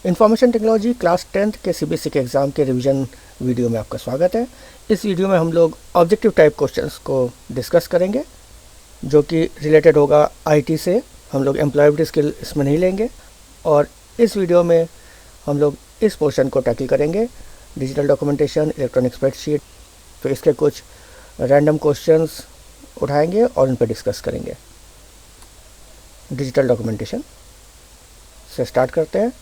Information technology class 10th के CBSE के exam के रिवीजन वीडियो में आपका स्वागत है। इस वीडियो में हम लोग ऑब्जेक्टिव टाइप क्वेश्चंस को डिस्कस करेंगे जो कि रिलेटेड होगा आईटी से। हम लोग एम्प्लॉयबिलिटी स्किल इसमें नहीं लेंगे और इस वीडियो में हम लोग इस पोर्शन को टैकल करेंगे, डिजिटल डॉक्यूमेंटेशन, इलेक्ट्रॉनिक स्प्रेडशीट। तो इसके कुछ रैंडम क्वेश्चंस उठाएंगे और उन पर डिस्कस करेंगे। डिजिटल डॉक्यूमेंटेशन से स्टार्ट करते हैं।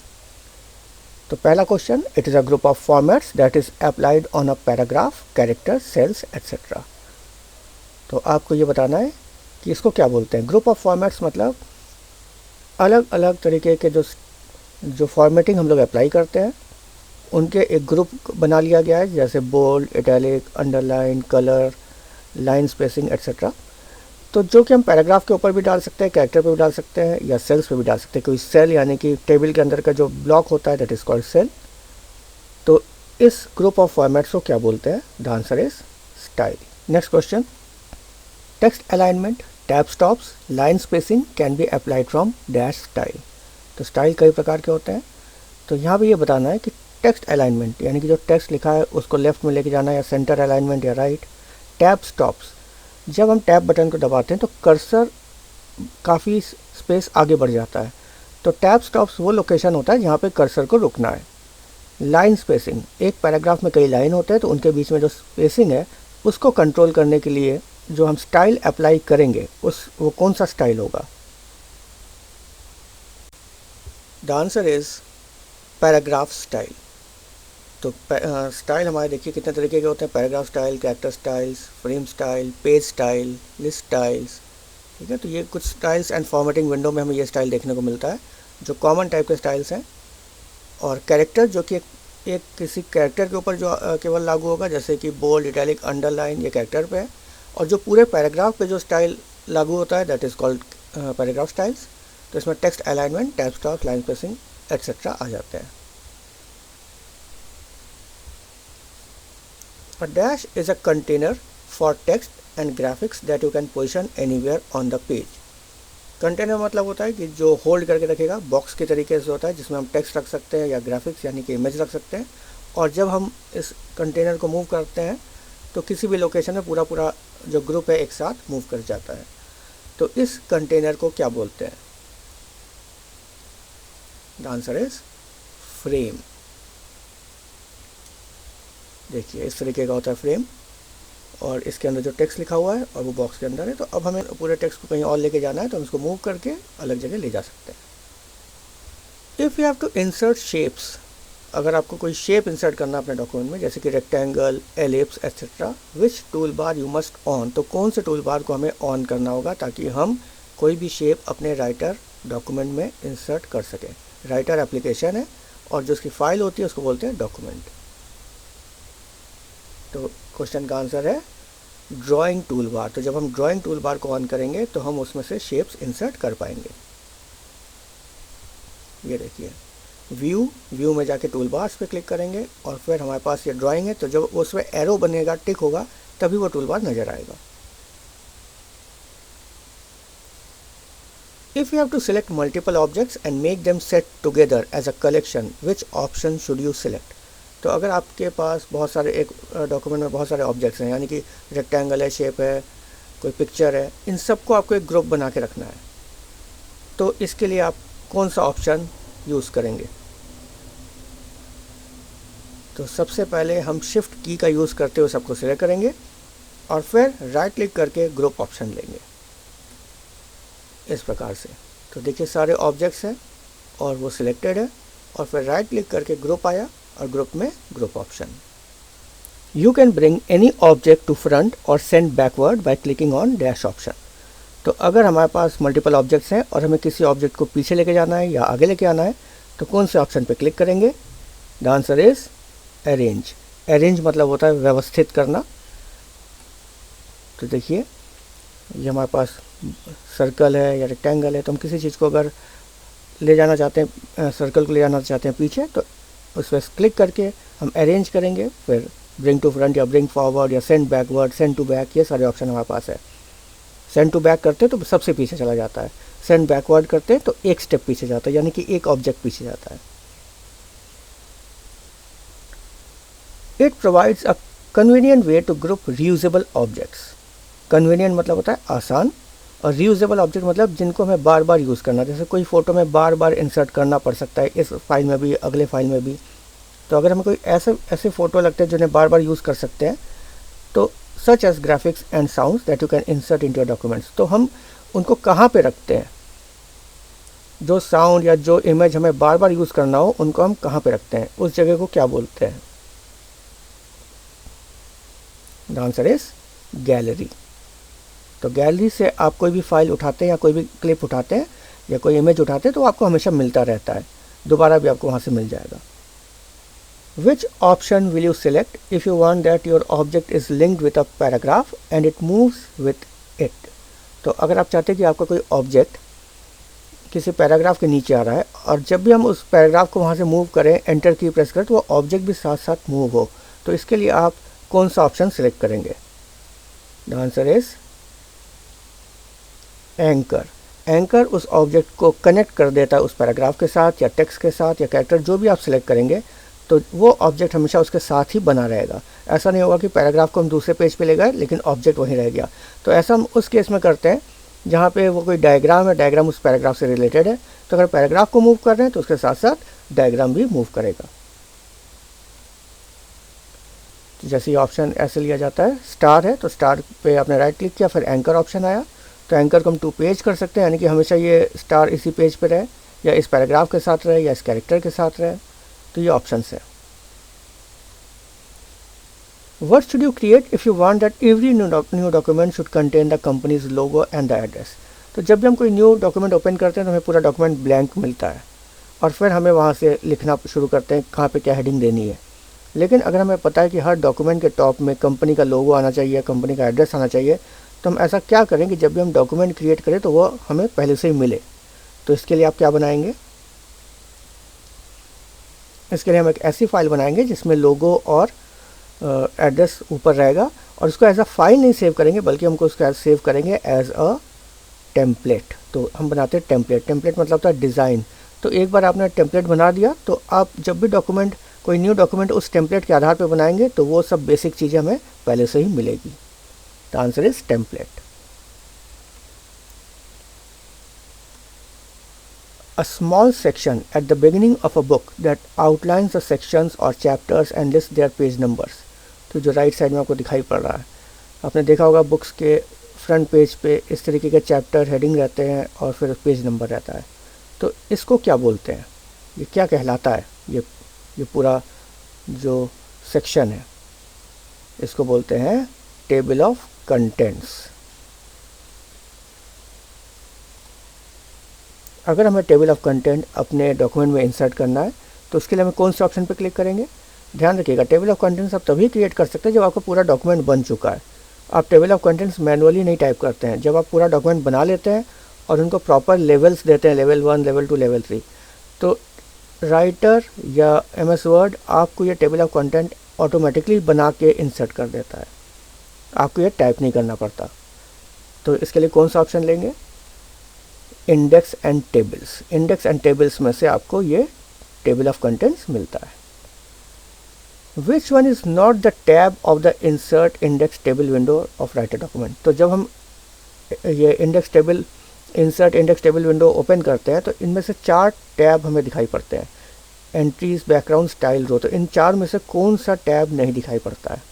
तो पहला question, it is a group of formats that is applied on a paragraph, character, cells etcetera. तो आपको ये बताना है कि इसको क्या बोलते हैं। ग्रुप ऑफ फॉर्मेट्स मतलब अलग अलग तरीके के जो फॉर्मेटिंग हम लोग अप्लाई करते हैं उनके एक ग्रुप बना लिया गया है, जैसे bold, italic, underline, colour, line spacing etcetera. तो जो कि हम पैराग्राफ के ऊपर भी डाल सकते हैं, कैरेक्टर पे भी डाल सकते हैं या सेल्स पे भी डाल सकते हैं। कोई सेल यानी कि टेबल के अंदर का जो ब्लॉक होता है दैट इज़ कॉल्ड सेल। तो इस ग्रुप ऑफ फॉर्मेट्स को क्या बोलते हैं? The answer is style. Next question, text alignment, tab stops, line spacing can be applied from dash style. तो स्टाइल कई प्रकार के होते हैं। तो यहाँ भी ये बताना है कि टेक्स्ट अलाइनमेंट यानी कि जो टेक्स्ट लिखा है उसको लेफ्ट में लेके जाना है या सेंटर अलाइनमेंट या राइट। टैब स्टॉप्स, जब हम टैब बटन को दबाते हैं तो कर्सर काफ़ी स्पेस आगे बढ़ जाता है। तो टैब स्टॉप्स वो लोकेशन होता है जहाँ पे कर्सर को रुकना है। लाइन स्पेसिंग, एक पैराग्राफ में कई लाइन होते हैं तो उनके बीच में जो स्पेसिंग है उसको कंट्रोल करने के लिए जो हम स्टाइल अप्लाई करेंगे वो कौन सा स्टाइल होगा? The answer is paragraph style. तो स्टाइल हमारे देखिए कितने तरीके के होते हैं। Paragraph style, character styles, frame style, page style, list styles. ठीक है, तो ये कुछ स्टाइल्स एंड फॉर्मेटिंग विंडो में हमें ये स्टाइल देखने को मिलता है जो कॉमन टाइप के स्टाइल्स हैं। और कैरेक्टर जो कि एक किसी कैरेक्टर के ऊपर जो केवल लागू होगा, जैसे कि बोल्ड, इटैलिक, अंडरलाइन, ये कैरेक्टर पे है। और जो पूरे पैराग्राफ पे जो स्टाइल लागू होता है that is called paragraph styles. तो इसमें text alignment, tab stop, line spacing et cetera आ जाते हैं। A dash is a container for text and graphics that you can position anywhere on the page. Container मतलब होता है कि जो होल्ड करके रखेगा, बॉक्स के तरीके से होता है जिसमें हम टेक्स्ट रख सकते हैं या ग्राफिक्स यानी कि इमेज रख सकते हैं। और जब हम इस कंटेनर को मूव करते हैं तो किसी भी लोकेशन में पूरा जो ग्रुप है एक साथ मूव कर जाता है। तो इस कंटेनर को क्या बोलते हैं? The answer is frame. देखिए इस तरीके का होता है फ्रेम और इसके अंदर जो टेक्स्ट लिखा हुआ है और वो बॉक्स के अंदर है। तो अब हमें पूरे टेक्स्ट को कहीं और लेके जाना है तो हम इसको मूव करके अलग जगह ले जा सकते हैं। If you have to insert shapes, अगर आपको कोई शेप इंसर्ट करना अपने डॉक्यूमेंट में, जैसे कि rectangle, ellipse etcetera, which tool bar you must on. तो कौन से टूल बार को हमें ऑन करना होगा ताकि हम कोई भी शेप अपने राइटर डॉक्यूमेंट में इंसर्ट कर सकें। राइटर एप्लीकेशन है और जो उसकी फाइल होती है उसको बोलते हैं डॉक्यूमेंट। तो क्वेश्चन का आंसर है ड्राइंग टूल बार। तो जब हम ड्राइंग टूल बार को ऑन करेंगे तो हम उसमें से शेप्स इंसर्ट कर पाएंगे। ये देखिए व्यू में जाके टूल बार्स पे क्लिक करेंगे और फिर हमारे पास ये ड्राइंग है। तो जब उसमें एरो बनेगा, टिक होगा, तभी वो टूल बार नज़र आएगा। If you have to select multiple objects and make them set together as a collection, which option should you select. तो अगर आपके पास बहुत सारे एक डॉक्यूमेंट में बहुत सारे ऑब्जेक्ट्स हैं, यानी कि रेक्टेंगल है, शेप है, कोई पिक्चर है, इन सबको आपको एक ग्रुप बना के रखना है, तो इसके लिए आप कौन सा ऑप्शन यूज़ करेंगे? तो सबसे पहले हम शिफ्ट की का यूज़ करते हुए सबको सिलेक्ट करेंगे और फिर राइट क्लिक करके ग्रुप ऑप्शन लेंगे इस प्रकार से। तो देखिए सारे ऑब्जेक्ट्स हैं और वो सिलेक्टेड है और फिर राइट क्लिक करके ग्रुप आया और ग्रुप में group option. You can bring any object to front or send backward by clicking on dash option. तो अगर हमारे पास मल्टीपल ऑब्जेक्ट्स हैं और हमें किसी ऑब्जेक्ट को पीछे लेके जाना है या आगे लेके आना है तो कौन से ऑप्शन पे क्लिक करेंगे? The answer is arrange. Arrange मतलब होता है व्यवस्थित करना। तो देखिए ये हमारे पास सर्कल है या रेक्टेंगल है, तो हम किसी चीज़ को अगर ले जाना चाहते हैं, सर्कल को ले जाना चाहते हैं पीछे, तो उस पर क्लिक करके हम अरेंज करेंगे। फिर ब्रिंग टू फ्रंट या ब्रिंग फॉरवर्ड या send backward, send to back, ये सारे ऑप्शन हमारे पास है। सेंड टू बैक करते हैं तो सबसे पीछे चला जाता है, सेंड बैकवर्ड करते हैं तो एक स्टेप पीछे जाता है, यानी कि एक ऑब्जेक्ट पीछे जाता है। It provides a convenient way to group reusable objects. Convenient मतलब होता है आसान, और रीयूजेबल ऑब्जेक्ट मतलब जिनको हमें बार बार यूज़ करना, जैसे कोई फ़ोटो में बार बार इंसर्ट करना पड़ सकता है, इस फाइल में भी अगले फाइल में भी। तो अगर हमें कोई ऐसे फ़ोटो लगते हैं जिन्हें बार बार यूज़ कर सकते हैं, तो such as graphics and sounds that you can insert in your documents, तो हम उनको कहाँ पे रखते हैं? जो साउंड या जो इमेज हमें बार बार यूज़ करना हो उनको हम कहाँ पे रखते हैं? उस जगह को क्या बोलते हैं? The answer is gallery. तो गैलरी से आप कोई भी फाइल उठाते हैं या कोई भी क्लिप उठाते हैं या कोई इमेज उठाते हैं तो आपको हमेशा मिलता रहता है, दोबारा भी आपको वहाँ से मिल जाएगा। Which option will you select if you want that your object is linked with a paragraph and it moves with it? तो अगर आप चाहते हैं कि आपका कोई ऑब्जेक्ट किसी पैराग्राफ के नीचे आ रहा है और जब भी हम उस पैराग्राफ को वहाँ से मूव करें, एंटर की प्रेस करें, तो वो ऑब्जेक्ट भी साथ साथ मूव हो, तो इसके लिए आप कौन सा ऑप्शन सेलेक्ट करेंगे? The answer is anchor. Anchor उस ऑब्जेक्ट को कनेक्ट कर देता है उस पैराग्राफ के साथ या टेक्स्ट के साथ या कैरेक्टर, जो भी आप सिलेक्ट करेंगे, तो वो ऑब्जेक्ट हमेशा उसके साथ ही बना रहेगा। ऐसा नहीं होगा कि पैराग्राफ को हम दूसरे पेज पे ले गए लेकिन ऑब्जेक्ट वहीं रह गया। तो ऐसा हम उस केस में करते हैं जहाँ पे वो कोई डायग्राम है, डायग्राम उस पैराग्राफ से रिलेटेड है, तो अगर पैराग्राफ को मूव कर रहे हैं तो उसके साथ साथ डायग्राम भी मूव करेगा। तो जैसे ये ऑप्शन ऐसे लिया जाता है, स्टार है तो स्टार पे आपने राइट क्लिक किया, फिर एंकर ऑप्शन आया, तो एंकर को हम टू पेज कर सकते हैं, यानी कि हमेशा ये स्टार इसी पेज पे रहे या इस पैराग्राफ के साथ रहे या इस कैरेक्टर के साथ रहे। तो ये ऑप्शन है। What should you create if you want that every new document should contain the company's logo and the address? तो जब भी हम कोई न्यू डॉक्यूमेंट ओपन करते हैं तो हमें पूरा डॉक्यूमेंट ब्लैंक मिलता है और फिर हमें वहाँ से लिखना शुरू करते हैं कहाँ पे क्या हेडिंग देनी है। लेकिन अगर हमें पता है कि हर डॉक्यूमेंट के टॉप में कंपनी का लोगो आना चाहिए, कंपनी का एड्रेस आना चाहिए, तो हम ऐसा क्या करें कि जब भी हम डॉक्यूमेंट क्रिएट करें तो वो हमें पहले से ही मिले। तो इसके लिए आप क्या बनाएंगे? इसके लिए हम एक ऐसी फाइल बनाएंगे जिसमें लोगो और एड्रेस ऊपर रहेगा, और उसको एज अ फाइल नहीं सेव करेंगे बल्कि हमको उसको सेव करेंगे एज अ टेम्पलेट। तो हम बनाते हैं टेम्पलेट। टेम्पलेट मतलब होता है डिज़ाइन। तो एक बार आपने टेम्पलेट बना दिया तो आप जब भी डॉक्यूमेंट, कोई न्यू डॉक्यूमेंट उस टेम्पलेट के आधार पर बनाएंगे तो वो सब बेसिक चीज़ें हमें पहले से ही मिलेगी। The answer is template. A small section at the beginning of a book that outlines the sections or chapters and lists their page numbers. तो जो राइट साइड में आपको दिखाई पड़ रहा है, आपने देखा होगा बुक्स के फ्रंट पेज पे इस तरीके के चैप्टर हेडिंग रहते हैं और फिर पेज नंबर रहता है। तो इसको क्या बोलते हैं? ये क्या कहलाता है? ये पूरा जो सेक्शन है इसको बोलते हैं टेबल ऑफ कंटेंट्स। अगर हमें टेबल ऑफ कंटेंट अपने डॉक्यूमेंट में इंसर्ट करना है तो उसके लिए हमें कौन से ऑप्शन पर क्लिक करेंगे? ध्यान रखिएगा, टेबल ऑफ कंटेंट्स आप तभी क्रिएट कर सकते हैं जब आपका पूरा डॉक्यूमेंट बन चुका है। आप टेबल ऑफ कंटेंट्स मैनुअली नहीं टाइप करते हैं। जब आप पूरा डॉक्यूमेंट बना लेते हैं और उनको प्रॉपर लेवल्स देते हैं, लेवल 1, लेवल 2, लेवल 3, तो राइटर या MS वर्ड आपको ये टेबल ऑफ कंटेंट ऑटोमेटिकली बना के इंसर्ट कर देता है, आपको ये टाइप नहीं करना पड़ता। तो इसके लिए कौन सा ऑप्शन लेंगे? Index and tables. Index and tables में से आपको ये टेबल ऑफ कंटेंट्स मिलता है। Which one is not the tab of the insert index table window of writer document? तो जब हम ये insert index table window open करते हैं तो इनमें से 4 टैब हमें दिखाई पड़ते हैं, एंट्रीज, बैकग्राउंड, स्टाइल, रो। तो इन 4 में से कौन सा टैब नहीं दिखाई पड़ता है?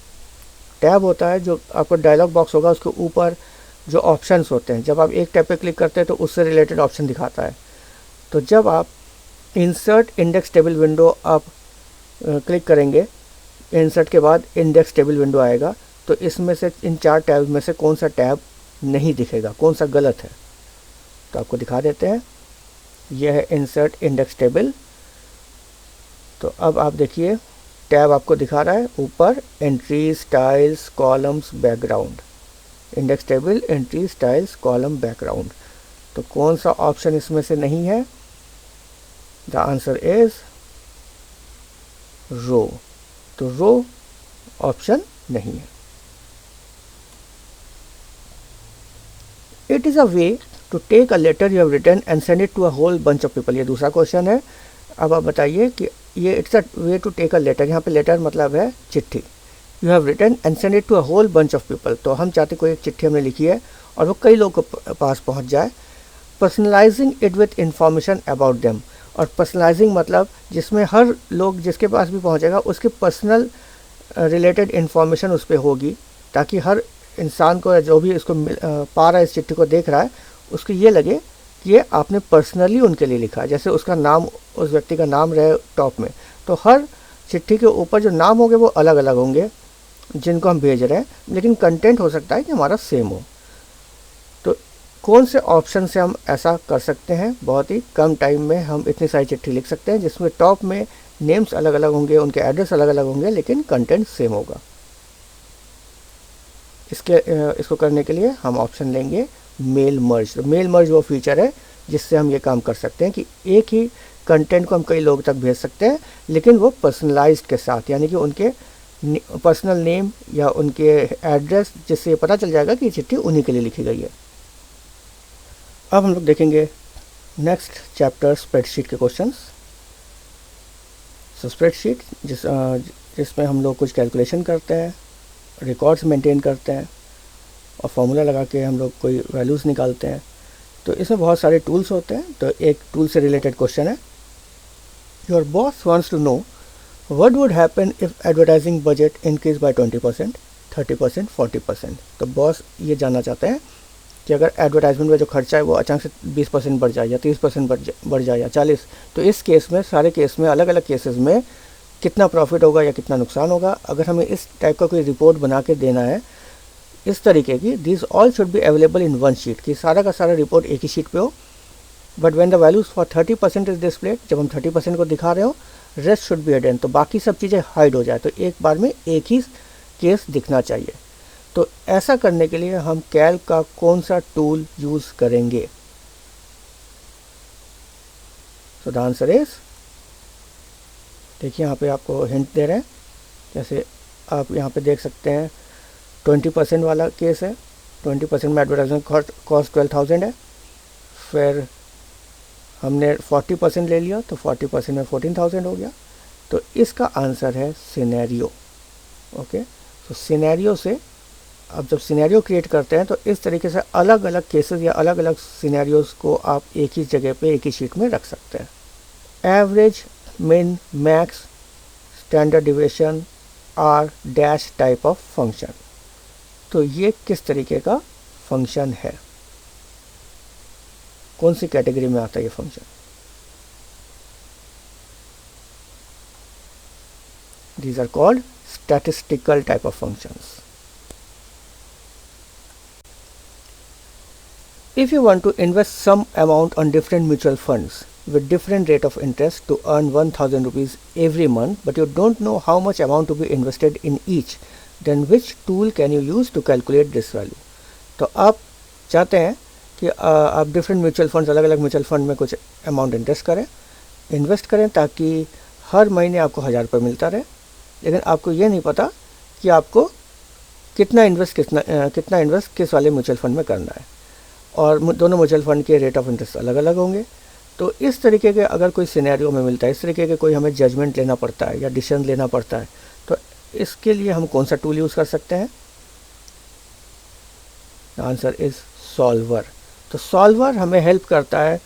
टैब होता है जो आपका डायलॉग बॉक्स होगा, उसके ऊपर जो ऑप्शंस होते हैं, जब आप एक टैब पे क्लिक करते हैं तो उससे रिलेटेड ऑप्शन दिखाता है। तो जब आप इंसर्ट इंडेक्स टेबल विंडो आप क्लिक करेंगे, इंसर्ट के बाद इंडेक्स टेबल विंडो आएगा, तो इसमें से इन 4 टैब में से कौन सा टैब नहीं दिखेगा, कौन सा गलत है? तो आपको दिखा देते हैं। यह है इंसर्ट इंडेक्स टेबल। तो अब आप देखिए टैब आपको दिखा रहा है ऊपर, entry, styles, columns, background. Index table, entry, styles, column, background. तो कौन सा ऑप्शन इसमें से नहीं है? The answer is row. तो रो ऑप्शन नहीं है। It is a way to take a letter you have written and send it to a whole bunch of people. ये दूसरा क्वेश्चन है। अब आप बताइए कि ये it's a way to take a letter, यहाँ पे लेटर मतलब है चिट्ठी। You have written and send it to a whole bunch of people, तो हम चाहते कोई एक चिट्ठी हमने लिखी है और वो कई लोगों के पास पहुँच जाए। Personalising it with information about them, और पर्सनलाइजिंग मतलब जिसमें हर लोग जिसके पास भी पहुँचेगा उसके पर्सनल रिलेटेड इन्फॉर्मेशन उस पर होगी, ताकि हर इंसान को जो भी इसको पा रहा है, इस चिट्ठी को देख रहा है, उसको ये लगे कि ये आपने पर्सनली उनके लिए लिखा है। जैसे उसका नाम, उस व्यक्ति का नाम रहे टॉप में, तो हर चिट्ठी के ऊपर जो नाम होंगे वो अलग अलग होंगे जिनको हम भेज रहे हैं, लेकिन कंटेंट हो सकता है कि हमारा सेम हो। तो कौन से ऑप्शन से हम ऐसा कर सकते हैं? बहुत ही कम टाइम में हम इतनी सारी चिट्ठी लिख सकते हैं जिसमें टॉप में नेम्स अलग अलग होंगे, उनके एड्रेस अलग अलग होंगे, लेकिन कंटेंट सेम होगा। इसको करने के लिए हम ऑप्शन लेंगे मेल मर्ज। तो मेल मर्ज वो फीचर है जिससे हम ये काम कर सकते हैं कि एक ही कंटेंट को हम कई लोगों तक भेज सकते हैं, लेकिन वो पर्सनलाइज्ड के साथ, यानी कि उनके पर्सनल नेम या उनके एड्रेस, जिससे ये पता चल जाएगा कि ये चिट्ठी उन्हीं के लिए लिखी गई है। अब हम लोग देखेंगे नेक्स्ट चैप्टर स्प्रेडशीट के क्वेश्चंस। सो स्प्रेडशीट जिसमें हम लोग कुछ कैलकुलेशन करते हैं, रिकॉर्ड्स मेंटेन करते हैं और फॉर्मूला लगा के हम लोग कोई वैल्यूज़ निकालते हैं। तो इसमें बहुत सारे टूल्स होते हैं। तो एक टूल से रिलेटेड क्वेश्चन है, your boss wants to know what would happen if advertising budget increase by 20%, 30%, 40%। तो बॉस ये जानना चाहते हैं कि अगर एडवर्टाइजमेंट में जो खर्चा है वो अचानक से 20% बढ़ जाए या 30% बढ़ जाए या 40%, तो इस केस में, सारे केस में, अलग अलग केसेस में कितना प्रॉफिट होगा या कितना नुकसान होगा। अगर हमें इस टाइप का कोई रिपोर्ट बना के देना है इस तरीके की, this all should be available in one sheet, कि सारा का सारा रिपोर्ट एक ही शीट पे हो। But when the values for 30% is displayed, जब हम 30% को दिखा रहे हो, रेस्ट शुड बी हिडन, तो बाकी सब चीज़ें हाइड हो जाए, तो एक बार में एक ही केस दिखना चाहिए। तो ऐसा करने के लिए हम कैल्क का कौन सा टूल यूज़ करेंगे? सो द आंसर इज, देखिए यहाँ पे आपको हिंट दे रहे हैं। जैसे आप यहाँ पे देख सकते हैं 20% वाला केस है, 20% में एडवर्टाइजमेंट कॉस्ट 12,000 है। फिर हमने 40% ले लिया तो 40% में 14,000 हो गया। तो इसका आंसर है सिनेरियो। ओके, तो सिनेरियो से, अब जब सिनेरियो क्रिएट करते हैं तो इस तरीके से अलग अलग केसेस या अलग अलग सिनेरियोज को आप एक ही जगह पे, एक ही शीट में रख सकते हैं। Average, min, max, standard deviation are dash type of function. तो ये किस तरीके का फंक्शन है, कौन सी कैटेगरी में आता है ये function? These are called statistical type of functions. If you want to invest some amount on different mutual funds with different rate of interest to earn 1,000 rupees every month, but you don't know how much amount to be invested in each, then which tool can you use to calculate this value? तो आप चाहते हैं कि आप different mutual funds, अलग अलग mutual fund में कुछ अमाउंट इन्वेस्ट करें ताकि हर महीने आपको 1,000 रुपये मिलता रहे, लेकिन आपको ये नहीं पता कि आपको कितना इन्वेस्ट किस वाले म्यूचुअल फंड में करना है, और दोनों म्यूचुअल फंड के रेट ऑफ इंटरेस्ट अलग अलग होंगे। तो इस तरीके के अगर कोई सिनेरियो में मिलता है, इस तरीके के कोई हमें जजमेंट लेना पड़ता है या डिसीजन लेना पड़ता है, तो इसके लिए हम कौन सा टूल यूज़ कर सकते हैं? Answer is solver. तो सॉल्वर हमें हेल्प करता है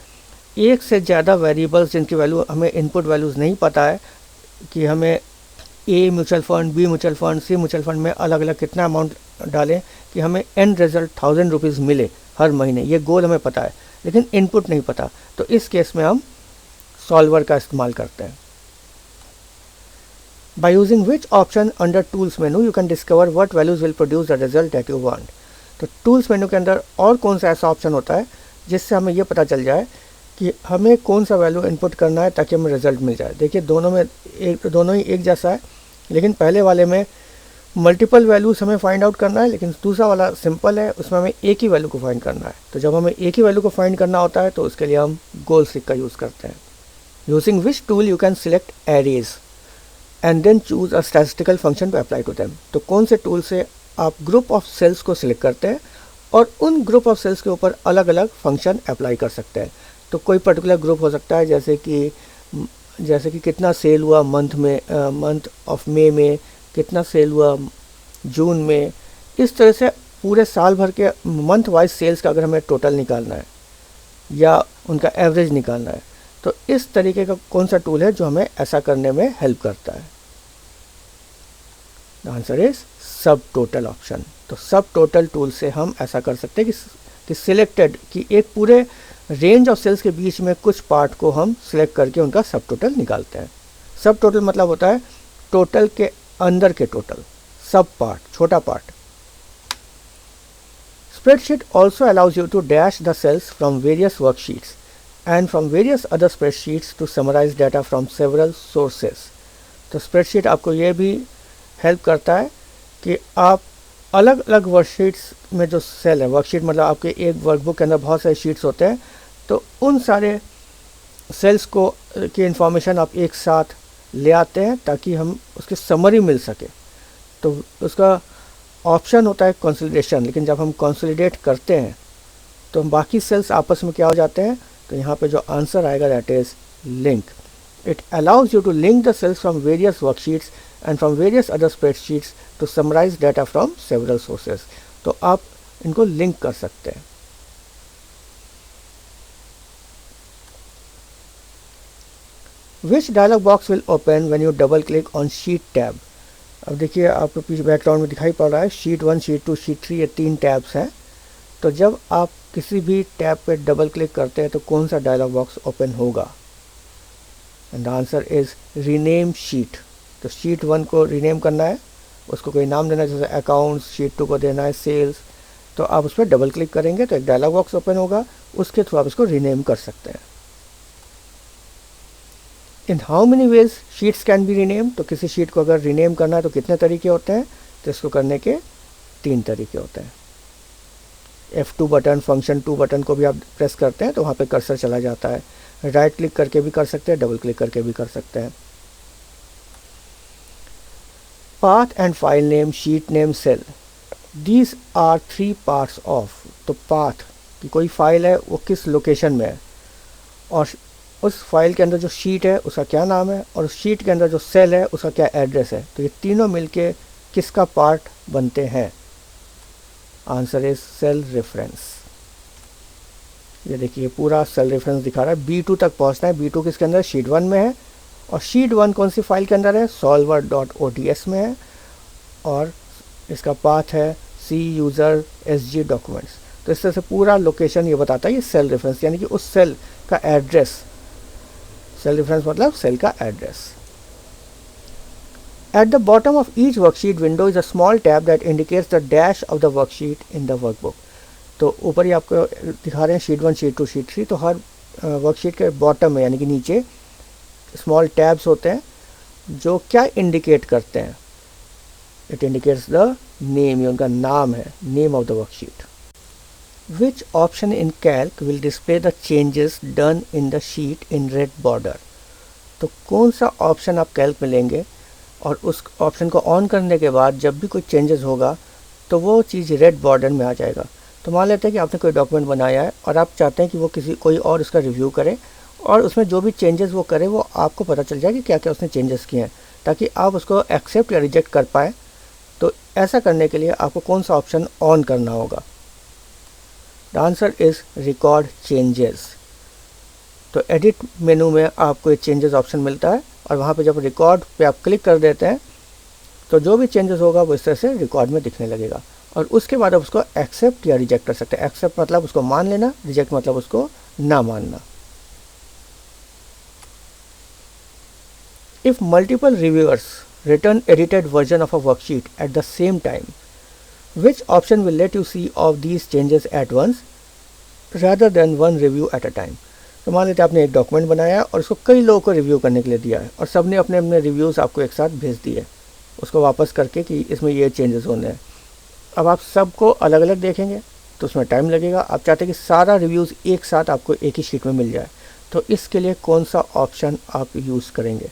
एक से ज़्यादा वेरिएबल्स जिनकी वैल्यू हमें इनपुट वैल्यूज़ नहीं पता है कि हमें A mutual fund, B mutual fund, C mutual fund में अलग अलग कितना अमाउंट डालें कि हमें एंड रिजल्ट 1,000 रुपीज़ मिले हर महीने। ये गोल हमें पता है लेकिन इनपुट नहीं पता, तो इस केस में हम सॉल्वर का इस्तेमाल करते हैं। By using which option under tools menu you can discover what values will produce the result that you want. तो टूल्स मेनू के अंदर और कौन सा ऐसा ऑप्शन होता है जिससे हमें ये पता चल जाए कि हमें कौन सा वैल्यू इनपुट करना है ताकि हमें रिजल्ट मिल जाए। देखिए दोनों ही एक जैसा है, लेकिन पहले वाले में मल्टीपल वैल्यूज हमें फाइंड आउट करना है, लेकिन दूसरा वाला सिंपल है, उसमें हमें एक ही वैल्यू को फाइंड करना है। तो जब हमें एक ही वैल्यू को फाइंड करना होता है तो उसके लिए हम गोल स्टिक का यूज़ करते हैं। Using which tool you can select arrays and then choose a statistical function to apply to them. तो कौन से टूल से आप ग्रुप ऑफ सेल्स को सिलेक्ट करते हैं और उन ग्रुप ऑफ सेल्स के ऊपर अलग अलग फंक्शन अप्लाई कर सकते हैं। तो कोई पर्टिकुलर ग्रुप हो सकता है, जैसे कि जैसे कि कितना सेल हुआ मंथ में, मंथ ऑफ मे में, कितना सेल हुआ जून में, इस तरह से पूरे साल भर के मंथ वाइज सेल्स का अगर हमें टोटल निकालना है या उनका एवरेज निकालना है, तो इस तरीके का कौन सा टूल है जो हमें ऐसा करने में हेल्प करता है? द आंसर इज सब टोटल ऑप्शन। तो सब टोटल टूल से हम ऐसा कर सकते हैं कि सिलेक्टेड कि एक पूरे रेंज ऑफ सेल्स के बीच में कुछ पार्ट को हम सिलेक्ट करके उनका सब टोटल निकालते हैं। सब टोटल मतलब होता है टोटल के अंदर के टोटल, सब पार्ट, छोटा part. Spreadsheet also allows you to dash the cells from various worksheets and from various other spreadsheets to summarize data from several sources. तो स्प्रेडशीट आपको ये भी हेल्प करता है कि आप अलग अलग वर्कशीट्स में जो सेल है, वर्कशीट मतलब आपके एक वर्कबुक के अंदर बहुत सारे शीट्स होते हैं, तो उन सारे सेल्स को की इन्फॉर्मेशन आप एक साथ ले आते हैं ताकि हम उसकी समरी मिल सके। तो उसका ऑप्शन होता है कंसोलिडेशन, लेकिन जब हम कंसोलिडेट करते हैं तो बाकी सेल्स आपस में क्या हो जाते हैं? तो यहाँ पे जो आंसर आएगा that is link. It allows you to link the cells from various worksheets and from various other spreadsheets to summarise data from several sources. तो आप इनको लिंक कर सकते हैं। Which dialog box will open when you double click on sheet tab? अब देखिए आपको पीछे बैकग्राउंड में दिखाई पड़ रहा है शीट 1, शीट 2, शीट 3, ये 3 टैब्स हैं। तो जब आप किसी भी टैब पे डबल क्लिक करते हैं तो कौन सा डायलॉग बॉक्स ओपन होगा? And the answer is rename sheet. तो शीट 1 को रीनेम करना है, उसको कोई नाम देना है, जैसे अकाउंट्स। शीट 2 को देना है सेल्स। तो आप उस पर डबल क्लिक करेंगे तो एक डायलॉग बॉक्स ओपन होगा, उसके थ्रू आप इसको रीनेम कर सकते हैं। In how many ways sheets can be rename? तो किसी शीट को अगर रीनेम करना है तो कितने तरीके होते हैं? तो इसको करने के 3 तरीके होते हैं। F2 बटन, फंक्शन 2 बटन को भी आप प्रेस करते हैं तो वहाँ पे कर्सर चला जाता है। राइट क्लिक करके भी कर सकते हैं, डबल क्लिक करके भी कर सकते हैं। Path and file name, sheet name, cell, these are 3 parts of. तो पाथ कि कोई फाइल है वो किस लोकेशन में है, और उस फाइल के अंदर जो शीट है उसका क्या नाम है, और उस शीट के अंदर जो सेल है उसका क्या एड्रेस है। तो ये तीनों मिलके किसका पार्ट बनते हैं? Answer is cell reference. ये देखिए पूरा सेल रेफरेंस दिखा रहा है। B2 तक पहुंचना है। B2 किसके अंदर? शीट 1 में है। और शीट 1 कौन सी फाइल के अंदर है? solver.ods में है। और इसका पाथ है C यूज़र SG डॉक्यूमेंट्स। तो इस तरह से पूरा लोकेशन ये बताता है ये सेल रेफरेंस, यानी कि उस सेल का एड्रेस। सेल रेफरेंस मतलब सेल का address. At the bottom of each worksheet window is a small tab that indicates the dash of the worksheet in the workbook. तो ऊपर ही आपको दिखा रहे हैं शीट 1, शीट 2, शीट 3। तो हर वर्कशीट के बॉटम में यानी कि नीचे स्मॉल टैब्स होते हैं जो क्या इंडिकेट करते हैं? इट इंडिकेट्स द नेम, ये उनका नाम है, name of the worksheet. Which option in Calc will display the changes done in the sheet in red border? तो कौन सा ऑप्शन आप कैल्क में लेंगे और उस ऑप्शन को ऑन करने के बाद जब भी कोई चेंजेस होगा तो वो चीज़ रेड बॉर्डर में आ जाएगा। तो मान लेते हैं कि आपने कोई डॉक्यूमेंट बनाया है और आप चाहते हैं कि वो कोई और उसका रिव्यू करे और उसमें जो भी चेंजेस वो करे वो आपको पता चल जाए कि क्या क्या उसने चेंजेस किए हैं, ताकि आप उसको एक्सेप्ट या रिजेक्ट कर पाए। तो ऐसा करने के लिए आपको कौन सा ऑप्शन ऑन करना होगा? The answer is record changes. तो एडिट मेनू में आपको ये चेंजेस ऑप्शन मिलता है और वहाँ पे जब रिकॉर्ड पे आप क्लिक कर देते हैं तो जो भी चेंजेस होगा वो इस तरह से रिकॉर्ड में दिखने लगेगा। और उसके बाद आप उसको एक्सेप्ट या रिजेक्ट कर सकते हैं। एक्सेप्ट मतलब उसको मान लेना, रिजेक्ट मतलब उसको ना मानना। If multiple reviewers return edited version of a worksheet at the same time, which option will let you see of these changes at once rather than one review at a time? तो मान लेते हैं आपने एक document बनाया है और उसको कई लोगों को रिव्यू करने के लिए दिया है और सबने अपने अपने रिव्यूज़ आपको एक साथ भेज दिए उसको वापस करके कि इसमें ये चेंजेस होने हैं। अब आप सबको अलग अलग देखेंगे तो उसमें टाइम लगेगा। आप चाहते हैं कि सारा रिव्यूज़ एक साथ आपको एक ही शीट में मिल जाए, तो इसके लिए कौन सा ऑप्शन आप यूज़ करेंगे?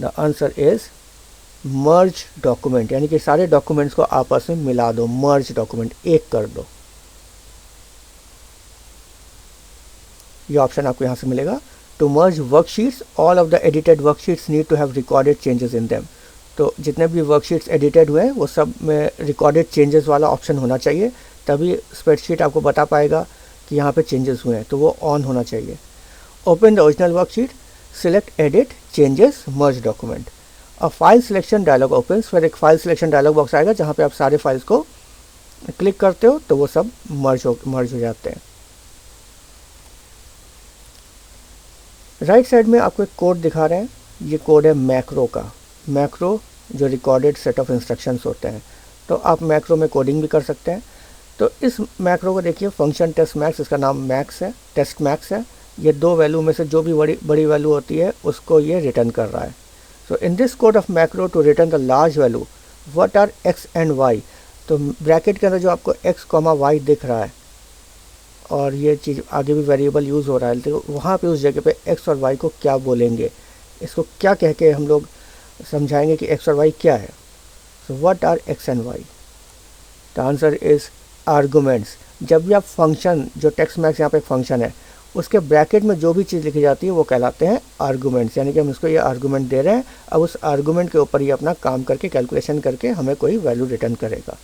The answer is merge document, यानी कि सारे डॉक्यूमेंट्स को आपस में मिला दो, मर्ज डॉक्यूमेंट एक कर दो। ये ऑप्शन आपको यहाँ से मिलेगा। To merge worksheets all of the edited worksheets need to have recorded changes in them. तो जितने भी वर्कशीट्स एडिटेड हुए हैं वो सब में रिकॉर्डेड चेंजेस वाला ऑप्शन होना चाहिए, तभी स्प्रेडशीट आपको बता पाएगा कि यहाँ पे चेंजेस हुए हैं, तो वो ऑन होना चाहिए। Open the original worksheet, select edit changes merge document. और फाइल सिलेक्शन डायलॉग ओपन्स, फिर एक फाइल सिलेक्शन डायलॉग बॉक्स आएगा जहाँ पे आप सारे फाइल्स को क्लिक करते हो तो वो सब मर्ज हो जाते हैं। राइट साइड में आपको एक कोड दिखा रहे हैं, ये कोड है मैक्रो का। मैक्रो जो रिकॉर्डेड सेट ऑफ इंस्ट्रक्शंस होते हैं, तो आप मैक्रो में कोडिंग भी कर सकते हैं। तो इस मैक्रो को देखिए, फंक्शन टेस्ट मैक्स, इसका नाम मैक्स है, टेस्ट मैक्स है। ये दो वैल्यू में से जो भी बड़ी वैल्यू होती है उसको ये रिटर्न कर रहा है। So in this code of macro to return the large value what are X and Y, तो ब्रैकेट के अंदर जो आपको एक्स कॉमा वाई दिख रहा है और ये चीज़ आगे भी वेरिएबल यूज़ हो रहा है, तो वहाँ पे उस जगह पे एक्स और वाई को क्या बोलेंगे, इसको क्या कह के हम लोग समझाएंगे कि एक्स और वाई क्या है। So what are X and Y, the answer is arguments. जब भी आप फंक्शन, जो टेक्स्ट मैक्स यहाँ पे एक फंक्शन है, उसके ब्रैकेट में जो भी चीज़ लिखी जाती है वो कहलाते हैं आर्गूमेंट्स, यानी कि हम इसको ये आर्गूमेंट दे रहे हैं, अब उस आर्गूमेंट के ऊपर ये अपना काम करके कैलकुलेशन करके हमें कोई वैल्यू रिटर्न करेगा।